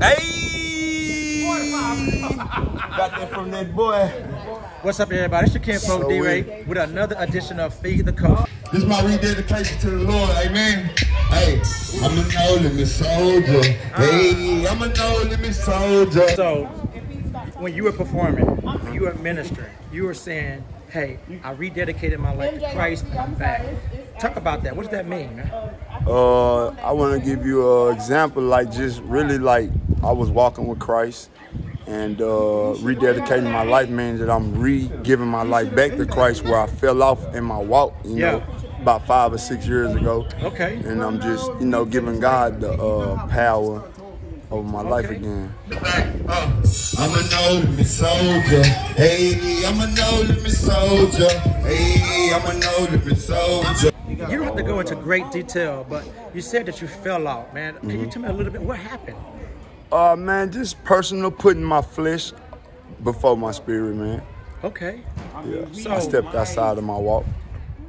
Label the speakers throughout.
Speaker 1: Hey! Got that from that boy.
Speaker 2: What's up, everybody? It's your Kinfolk D-Ray with another edition of Feed the Coach.
Speaker 1: This is my rededication to the Lord, amen. Hey, I'm a no-limit soldier. Hey, I'm a no-limit soldier.
Speaker 2: So, when you were performing, when you were ministering, you were saying, hey, I rededicated my life to Christ and I'm back. Talk about that. What does that mean, man?
Speaker 3: I want to give you an example, like just really like I was walking with Christ and rededicating my life means that I'm re-giving my life back to Christ where I fell off in my walk, you know, about 5 or 6 years ago.
Speaker 2: Okay.
Speaker 3: And I'm just, you know, giving God the power over my life again.
Speaker 1: I'm a no-limit soldier. Hey, I'm a no-limit soldier. Hey, I'm a no-limit soldier.
Speaker 2: You don't have to go into great detail, but you said that you fell off, man. Can you tell me a little bit what happened?
Speaker 3: Man, just personal, putting my flesh before my spirit, man.
Speaker 2: Okay.
Speaker 3: Yeah.
Speaker 2: So,
Speaker 3: I stepped outside of my walk.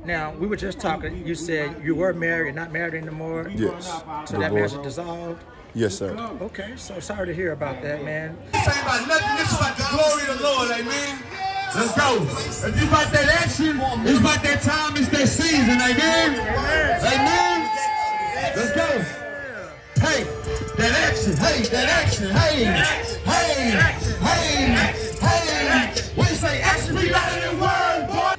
Speaker 2: Now, we were just talking. You said you were married, not married anymore.
Speaker 3: Yes.
Speaker 2: So that marriage is dissolved?
Speaker 3: Yes, sir.
Speaker 2: Okay, so sorry to hear about that, man.
Speaker 1: This ain't about nothing. This is about the glory of the Lord, amen. Let's go. If you about that action, it's about that time, it's that season, amen. Amen. Let's go. Hey, that action. Hey, that action. Hey, hey, hey, hey. When you say action, we got it in word, boy.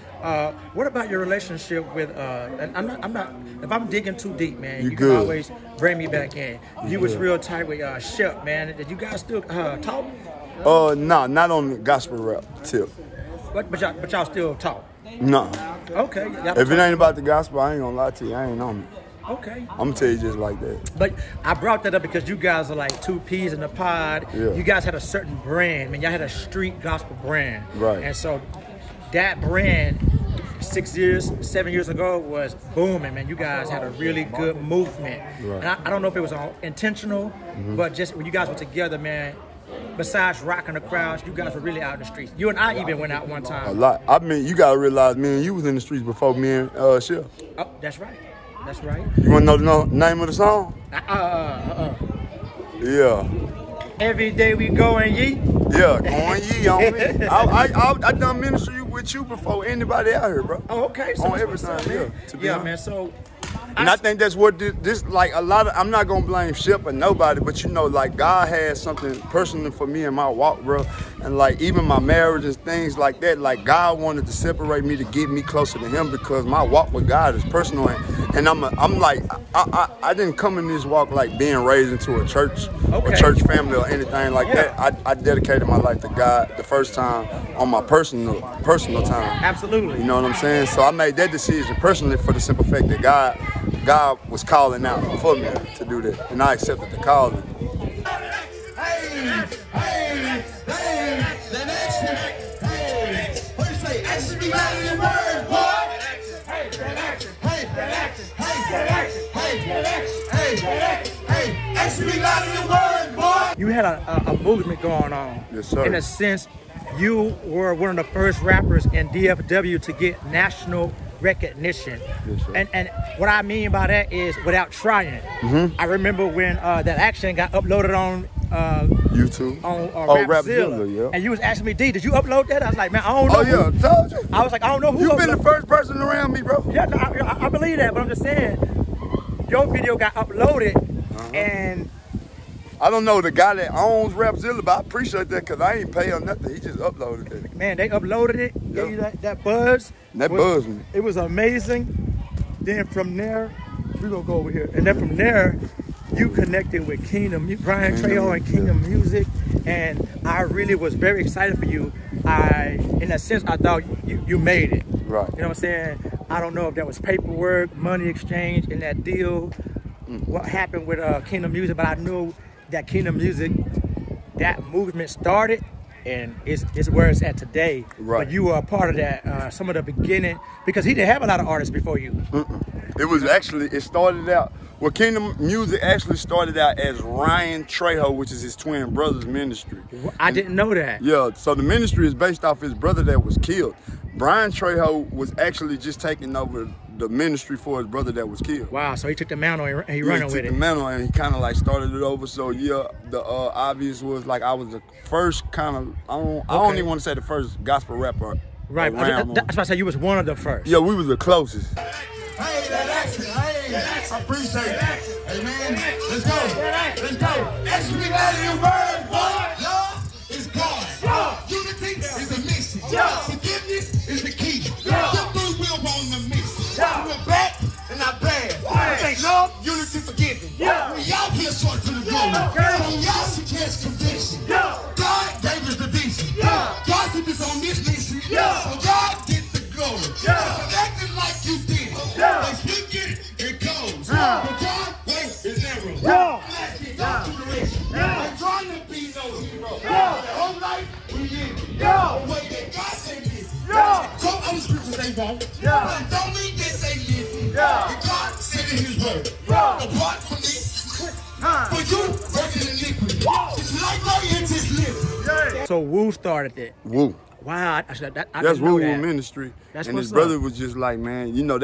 Speaker 2: What about your relationship with, and I'm not, if I'm digging too deep, man, you
Speaker 3: good.
Speaker 2: can always bring me back in. You was real tight with Shep, man. Did you guys still talk?
Speaker 3: No, not on the gospel rap tip.
Speaker 2: But y'all still talk?
Speaker 3: No.
Speaker 2: Okay.
Speaker 3: If it ain't about the gospel, I ain't gonna lie to you. I ain't on it.
Speaker 2: Okay.
Speaker 3: I'm gonna tell you just like that.
Speaker 2: But I brought that up because you guys are like two peas in the pod.
Speaker 3: Yeah.
Speaker 2: You guys had a certain brand. I mean, y'all had a street gospel brand.
Speaker 3: Right.
Speaker 2: And so that brand 7 years ago was booming, man. You guys had a really good movement.
Speaker 3: Right.
Speaker 2: And I don't know if it was all intentional, but just when you guys were together, man, besides rocking the crowds, you guys were really out in the streets. You and I even went out one time.
Speaker 3: A lot. I mean, you gotta realize, man, you was in the streets before me and Chef.
Speaker 2: Oh, that's right. That's right.
Speaker 3: You wanna know the name of the song? Yeah.
Speaker 2: Every day we go and ye.
Speaker 3: Yeah, going ye on me. I done ministry with you before anybody out here, bro.
Speaker 2: Oh, okay. So
Speaker 3: on everything, yeah.
Speaker 2: Yeah, man. So,
Speaker 3: and I think that's what this like a lot of. I'm not gonna blame Shep or nobody, but you know, like God has something personal for me in my walk, bro. And like even my marriage and things like that, like God wanted to separate me to get me closer to Him because my walk with God is personal. And I'm like I didn't come in this walk like being raised into a church or church family or anything like that. I dedicated my life to God the first time on my personal time.
Speaker 2: Absolutely.
Speaker 3: You know what I'm saying? So I made that decision personally for the simple fact that God was calling out for me to do that, and I accepted the calling.
Speaker 2: You had a movement going on.
Speaker 3: Yes, sir.
Speaker 2: In a sense, you were one of the first rappers in DFW to get national recognition.
Speaker 3: Yes, sir.
Speaker 2: And what I mean by that is without trying. I remember when that action got uploaded on
Speaker 3: YouTube.
Speaker 2: On
Speaker 3: Rapzilla, yeah.
Speaker 2: And you was asking me, D, did you upload that? I was like, man, I don't know.
Speaker 3: Oh yeah, told you.
Speaker 2: I was like, I don't know who.
Speaker 3: You've been the first person around me, bro.
Speaker 2: Yeah, no, I believe that, but I'm just saying, your video got uploaded, and
Speaker 3: I don't know the guy that owns Rapzilla, but I appreciate that because I ain't pay him nothing. He just uploaded it.
Speaker 2: Man, they uploaded it, gave you that buzz.
Speaker 3: That buzzed me.
Speaker 2: It was amazing. Then from there, we're gonna go over here. And then from there, you connected with Brian Trejo and Kingdom Music. And I really was very excited for you. In a sense, I thought you made it.
Speaker 3: Right.
Speaker 2: You know what I'm saying? I don't know if that was paperwork, money exchange in that deal, what happened with Kingdom Music, but I knew that Kingdom Music, that movement started, and it's where it's at today.
Speaker 3: Right.
Speaker 2: But you were a part of that, some of the beginning, because he didn't have a lot of artists before you.
Speaker 3: It was actually, it started out, well, Kingdom Music actually started out as Ryan Trejo, which is his twin brother's ministry.
Speaker 2: I didn't know that.
Speaker 3: Yeah, so the ministry is based off his brother that was killed. Brian Trejo was actually just taking over the ministry for his brother that was killed.
Speaker 2: Wow, so he took the mantle and he running with it.
Speaker 3: He took the mantle and he kind of like started it over. So yeah, the obvious was like I was the first kind of, I don't even want to say the first gospel rapper.
Speaker 2: Right, that's why I said you was one of the first.
Speaker 3: Yeah, we was the closest.
Speaker 1: Hey, that action. Hey, I appreciate that. Hey, man, let's go. Let's go. Everybody in the word, boy. Love is God. Unity is the mission. Forgiveness is the key. Your food will on the mission. We're back and not bad. Love, unity, forgiveness. We out here short to the goal. So y'all should catch conviction. God gave us the vision. God put this on this mission. So God get the glory. Acting like you did it. Like you get it, it goes. But God, wait, is never. Let's get y'all to the direction. I'm trying to be no hero. The whole life, we live it. The way that God said it is. Some other scriptures they won't. But don't mean that they live it. And God said in his word. Apart from this, for you, working iniquity. It's like right into his lips.
Speaker 2: So Wu started that.
Speaker 3: Wu.
Speaker 2: Wow,
Speaker 3: that's Wu Ministry.
Speaker 2: That's
Speaker 3: and his brother was just like, man, you know,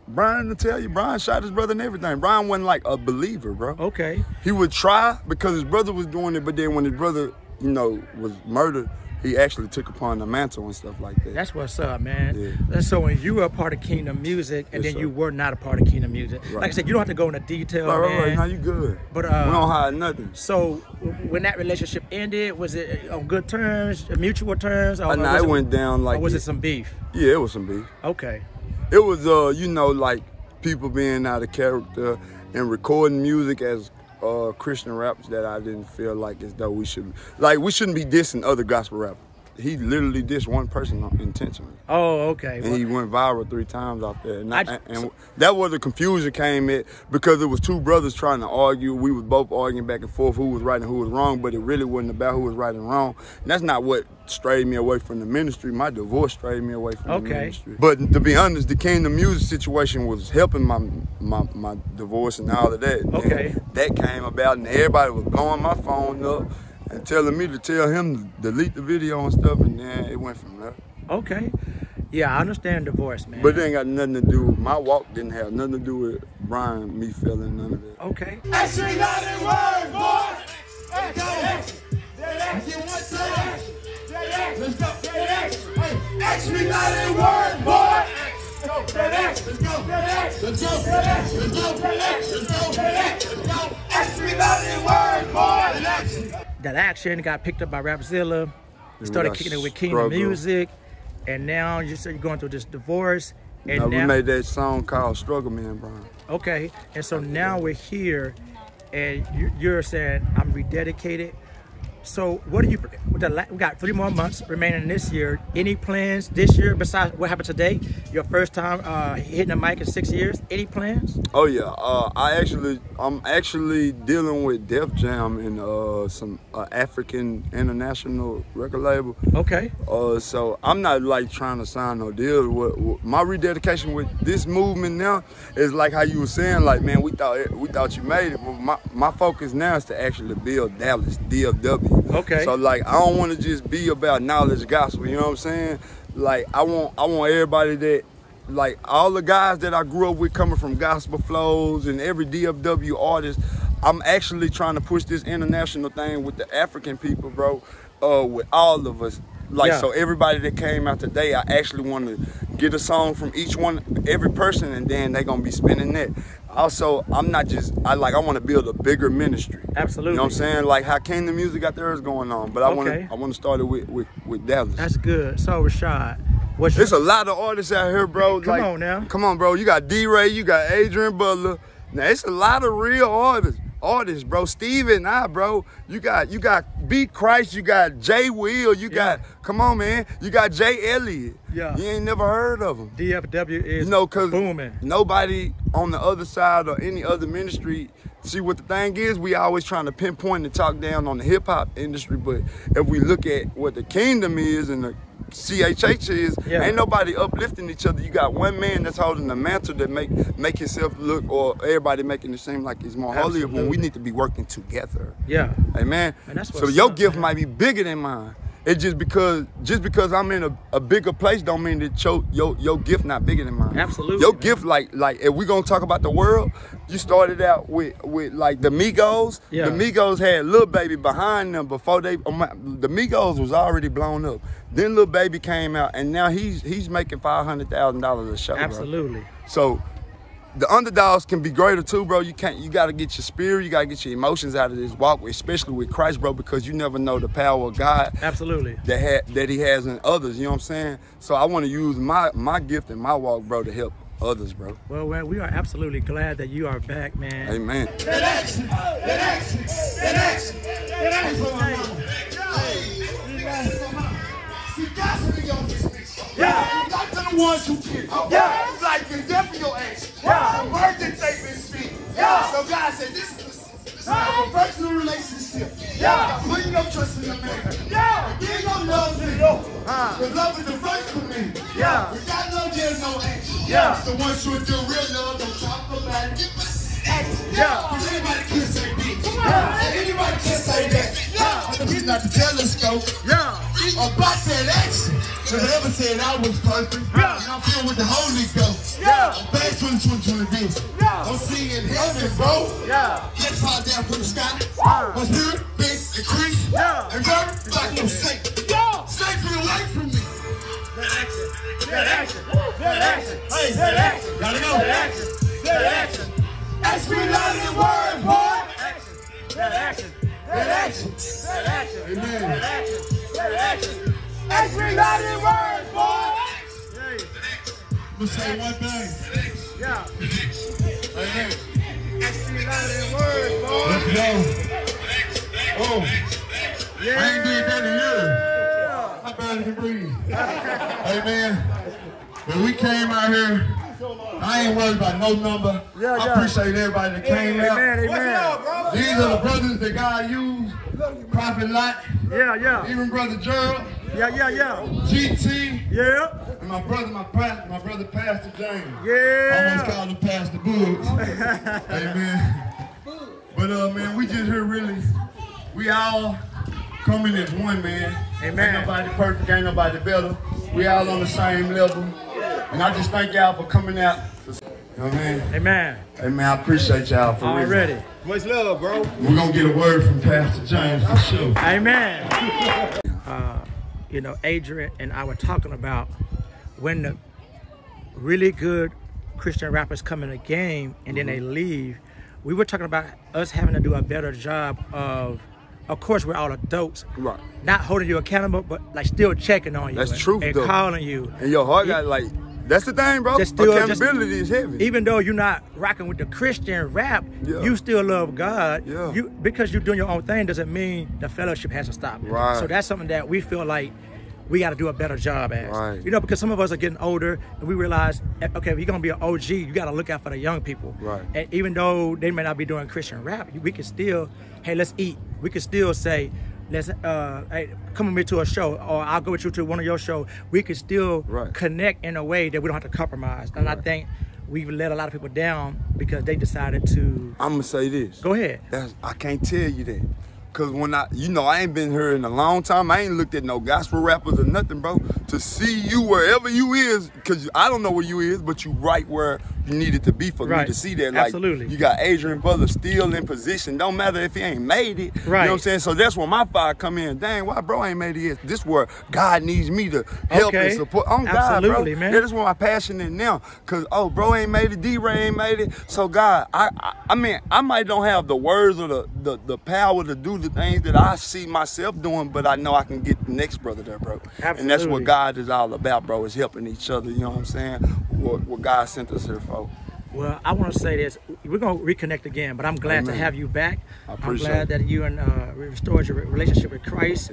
Speaker 3: Brian to tell you, Brian shot his brother and everything. Brian wasn't like a believer, bro.
Speaker 2: Okay.
Speaker 3: He would try because his brother was doing it, but then when his brother, you know, was murdered, he actually took upon the mantle and stuff like that.
Speaker 2: That's what's up, man.
Speaker 3: Yeah.
Speaker 2: And so when you were a part of Kingdom Music and then you were not a part of Kingdom Music, like I said, you don't have to go into detail, man.
Speaker 3: Right, now you good.
Speaker 2: But
Speaker 3: we don't hide nothing.
Speaker 2: So when that relationship ended, was it on good terms, mutual terms? Or
Speaker 3: nah, it went down like.
Speaker 2: Or was it some beef?
Speaker 3: Yeah, it was some beef.
Speaker 2: Okay.
Speaker 3: It was, you know, like people being out of character and recording music as Christian raps that I didn't feel like as though we shouldn't be dissing other gospel rappers. He literally dissed one person intentionally.
Speaker 2: Oh, okay.
Speaker 3: And he went viral 3 times off there. And that was the confusion came at because it was 2 brothers trying to argue. We was both arguing back and forth who was right and who was wrong, but it really wasn't about who was right and wrong. And that's not what strayed me away from the ministry. My divorce strayed me away from the ministry. But to be honest, the Kingdom Music situation was helping my divorce and all of that.
Speaker 2: Okay.
Speaker 3: And that came about and everybody was blowing my phone up and telling me to tell him to delete the video and stuff, and then it went from there.
Speaker 2: Okay. Yeah, I understand divorce, man.
Speaker 3: But it ain't got nothing to do with, my walk didn't have nothing to do with Brian, me feeling none of that.
Speaker 2: Okay.
Speaker 1: Action not in word, boy! Action! Let's go! Hey, action not in word, boy! Let's go! Let's go! Let's go! Action not in word, boy!
Speaker 2: That action got picked up by Rapzilla. You started kicking it with Kingdom Music, and now you said you're going through this divorce. And
Speaker 3: now we made that song called Struggle Man, Brian.
Speaker 2: Okay, and so now we're here, and you're saying I'm rededicated. So what do you? We got 3 more months remaining this year. Any plans this year besides what happened today? Your first time hitting the mic in 6 years. Any plans?
Speaker 3: Oh yeah, I'm actually dealing with Def Jam and some African international record label.
Speaker 2: Okay.
Speaker 3: So I'm not like trying to sign no deal. My rededication with this movement now is like how you were saying, like, man, we thought you made it. Well, my focus now is to actually build Dallas, DFW.
Speaker 2: Okay.
Speaker 3: So like I don't want to just be about knowledge gospel, you know what I'm saying? Like I want everybody that, like all the guys that I grew up with coming from gospel flows and every DFW artist, I'm actually trying to push this international thing with the African people, bro, with all of us. Like, so everybody that came out today, I actually want to get a song from each one, every person, and then they gonna be spinning that. Also, I'm not just, I want to build a bigger ministry.
Speaker 2: Absolutely.
Speaker 3: You know what I'm saying? Like how Kingdom Music got theirs going on, but I want to start it with Dallas.
Speaker 2: That's good. So Rashad,
Speaker 3: there's a lot of artists out here, bro.
Speaker 2: Come on now.
Speaker 3: Come on, bro. You got D-Ray, you got Adrian Butler. Now it's a lot of real artists, bro. Steve and I, bro. You got B Christ, you got Jay Will, you got, come on, man. You got Jay Elliott.
Speaker 2: Yeah.
Speaker 3: You ain't never heard of him.
Speaker 2: DFW is
Speaker 3: cause
Speaker 2: booming.
Speaker 3: Nobody on the other side or any other ministry, see what the thing is, we always trying to pinpoint and talk down on the hip hop industry, but if we look at what the Kingdom is and the CHH is, ain't nobody uplifting each other. You got one man that's holding the mantle that make himself look, or everybody making it seem like it's more holy, when we need to be working together.
Speaker 2: Yeah.
Speaker 3: Amen.
Speaker 2: And that's
Speaker 3: so your gift might be bigger than mine. It's just because I'm in a bigger place don't mean that your gift not bigger than mine.
Speaker 2: Absolutely.
Speaker 3: Your gift, like if we gonna talk about the world, you started out with like the Migos.
Speaker 2: Yeah.
Speaker 3: The Migos had Lil Baby behind them before the Migos was already blown up. Then Lil Baby came out, and now he's making $500,000 a show.
Speaker 2: Absolutely.
Speaker 3: Bro. So the underdogs can be greater too, bro. You gotta get your spirit, you gotta get your emotions out of this walk, especially with Christ, bro, because you never know the power of God.
Speaker 2: Absolutely.
Speaker 3: That he has in others, you know what I'm saying? So I want to use my gift and my walk, bro, to help others, bro.
Speaker 2: Well, we are absolutely glad that you are back, man.
Speaker 3: Amen.
Speaker 1: That action. See, God's really on this bitch.
Speaker 2: Yeah.
Speaker 1: Not to the ones who care.
Speaker 2: Yeah.
Speaker 1: It's like you're deaf for your action.
Speaker 2: Yeah.
Speaker 1: The virgin statement speak.
Speaker 2: Yeah.
Speaker 1: So God said, this is like a personal relationship.
Speaker 2: Yeah.
Speaker 1: Putting your trust in the man.
Speaker 2: Yeah.
Speaker 1: There ain't no love in it. The love is the first commandment.
Speaker 2: Yeah.
Speaker 1: Without love, there's no action.
Speaker 2: Yeah.
Speaker 1: So once you do real love, don't talk about it. Action.
Speaker 2: Yeah.
Speaker 1: Because anybody can say bitch.
Speaker 2: Yeah.
Speaker 1: And anybody can say that.
Speaker 2: Yeah.
Speaker 1: But he's not the telescope.
Speaker 2: Yeah.
Speaker 1: About that action. So they ever said I was perfect.
Speaker 2: Yeah.
Speaker 1: And I'm filled with the Holy Ghost.
Speaker 2: Yeah.
Speaker 1: I'm back 2020 vision.
Speaker 2: Yeah.
Speaker 1: I'm seeing heaven, bro.
Speaker 2: Yeah.
Speaker 1: Let's fall down from the sky.
Speaker 2: Yeah.
Speaker 1: My spirit, base, increase.
Speaker 2: Yeah.
Speaker 1: And burn like no saint.
Speaker 2: Yeah.
Speaker 1: Saints me away from me.
Speaker 2: Good action. Hey, good action.
Speaker 1: Gotta go.
Speaker 2: Good action. Good action.
Speaker 1: Ask me loud in word, boy.
Speaker 2: Good action. Good action. Good action.
Speaker 1: Amen.
Speaker 2: Good action. Good action.
Speaker 1: Ask me loud in word, boy.
Speaker 2: Hey.
Speaker 1: I'm gonna say one thing.
Speaker 2: Yeah.
Speaker 1: Amen.
Speaker 2: Ask me loud in words, boy.
Speaker 1: Let's go. Oh,
Speaker 2: Yeah.
Speaker 1: I ain't did that in years. I barely can breathe. Amen. When we came out here, I ain't worried about no number.
Speaker 2: Yeah,
Speaker 1: I
Speaker 2: yeah.
Speaker 1: appreciate everybody that came out.
Speaker 2: Amen.
Speaker 1: These are the brothers that God used. Prophet Lot,
Speaker 2: Yeah.
Speaker 1: even Brother Gerald,
Speaker 2: Yeah.
Speaker 1: GT,
Speaker 2: Yeah.
Speaker 1: and my brother Pastor James.
Speaker 2: Yeah.
Speaker 1: Almost called him Pastor Boogs. Amen. But man, we just here really, we all coming as one, man.
Speaker 2: Amen.
Speaker 1: Ain't nobody perfect, ain't nobody better. We all on the same level. And I just thank y'all for coming out. You know what I mean?
Speaker 2: Amen.
Speaker 1: Hey man, I appreciate y'all for real.
Speaker 2: Already.
Speaker 3: Much love, bro.
Speaker 1: We're gonna get a word from Pastor James for sure.
Speaker 2: Amen. You know, Adrian and I were talking about when the really good Christian rappers come in a game and then they leave. We were talking about us having to do a better job of course, we're all adults.
Speaker 3: Right.
Speaker 2: Not holding you accountable, but like still checking on you.
Speaker 3: That's true,
Speaker 2: and
Speaker 3: though.
Speaker 2: calling you.
Speaker 3: And your heart got like, that's the thing, bro. Accountability is heavy.
Speaker 2: Even though you're not rocking with the Christian rap,
Speaker 3: Yeah.
Speaker 2: you still love God.
Speaker 3: Yeah.
Speaker 2: Because you're doing your own thing doesn't mean the fellowship has to stop.
Speaker 3: Right.
Speaker 2: So that's something that we feel like we got to do a better job at.
Speaker 3: Right.
Speaker 2: You know, because some of us are getting older and we realize, okay, if you're going to be an OG, you got to look out for the young people.
Speaker 3: Right.
Speaker 2: And even though they may not be doing Christian rap, we can still, hey, let's eat. We can still say, let's hey, come with me to a show, or I'll go with you to one of your shows. We can still connect in a way that we don't have to compromise. And I think we've let a lot of people down because they decided to.
Speaker 3: I'm gonna say this.
Speaker 2: Go ahead.
Speaker 3: I can't tell you that. Cause when I ain't been here in a long time. I ain't looked at no gospel rappers or nothing, bro. To see you wherever you is, cause I don't know where you is, but you right where you needed to be for me to see that. Like,
Speaker 2: absolutely.
Speaker 3: You got Adrian Butler still in position. Don't matter if he ain't made it.
Speaker 2: Right.
Speaker 3: You know what I'm saying? So that's where my fire come in. Dang, why bro ain't made it yet? This where God needs me to help and support. On God,
Speaker 2: absolutely,
Speaker 3: bro.
Speaker 2: man.
Speaker 3: Yeah, that's where my passion is now. Cause bro ain't made it, D-Ray ain't made it. So God, I mean, I might don't have the words or the power to do the things that I see myself doing, but I know I can get the next brother there, bro.
Speaker 2: Absolutely.
Speaker 3: And that's what God is all about, bro, is helping each other, you know what I'm saying? What God sent us here for.
Speaker 2: Well, I want to say this. We're going to reconnect again, but I'm glad to have you back. I'm glad that you restored your relationship with Christ.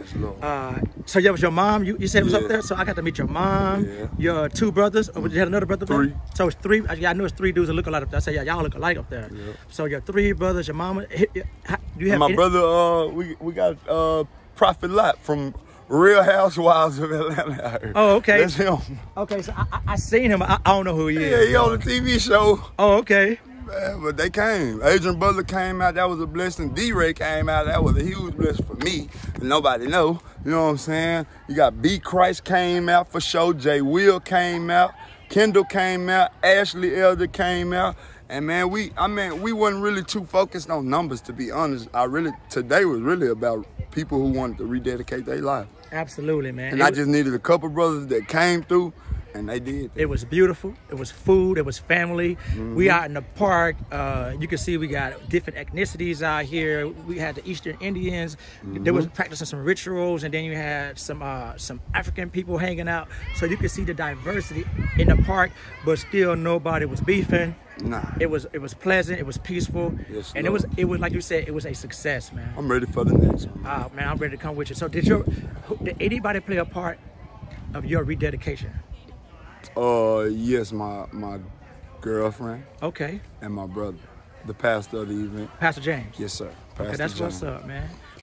Speaker 2: So that was your mom, you said was up there? So I got to meet your mom, your two brothers, or you had another brother there?
Speaker 3: Three.
Speaker 2: So it's three. I knew it's three dudes that look alike up there. I said, yeah, y'all look alike up there. So your three brothers, your mama. Do you have
Speaker 3: my brother, we got Prophet Lot from Real Housewives of Atlanta.
Speaker 2: Oh, okay.
Speaker 3: That's him.
Speaker 2: Okay, so I seen him. I don't know who he is.
Speaker 3: Yeah, he on the TV show.
Speaker 2: Oh, okay.
Speaker 3: Man, but they came. Adrian Butler came out. That was a blessing. D-Ray came out. That was a huge blessing for me. And nobody know. You know what I'm saying? You got B. Christ came out for sure. J. Will came out. Kendall came out. Ashley Elder came out. And man, we wasn't really too focused on numbers, to be honest. Today was really about people who wanted to rededicate their life.
Speaker 2: Absolutely, man.
Speaker 3: And I just needed a couple brothers that came through, and they did that.
Speaker 2: It was beautiful. It was food. It was family. We out in the park. You can see we got different ethnicities out here. We had the Eastern Indians. They was practicing some rituals, and then you had some African people hanging out. So you could see the diversity in the park, but still nobody was beefing.
Speaker 3: Nah.
Speaker 2: It was pleasant. It was peaceful.
Speaker 3: Yes,
Speaker 2: and
Speaker 3: Lord.
Speaker 2: it was like you said. It was a success, man.
Speaker 3: I'm ready for the next one.
Speaker 2: Man, I'm ready to come with you. So did anybody play a part of your rededication?
Speaker 3: Yes, my girlfriend.
Speaker 2: Okay.
Speaker 3: And my brother, the pastor of the event.
Speaker 2: Pastor James.
Speaker 3: Yes, sir. Pastor
Speaker 2: Okay, that's
Speaker 3: James.
Speaker 2: what's up, man.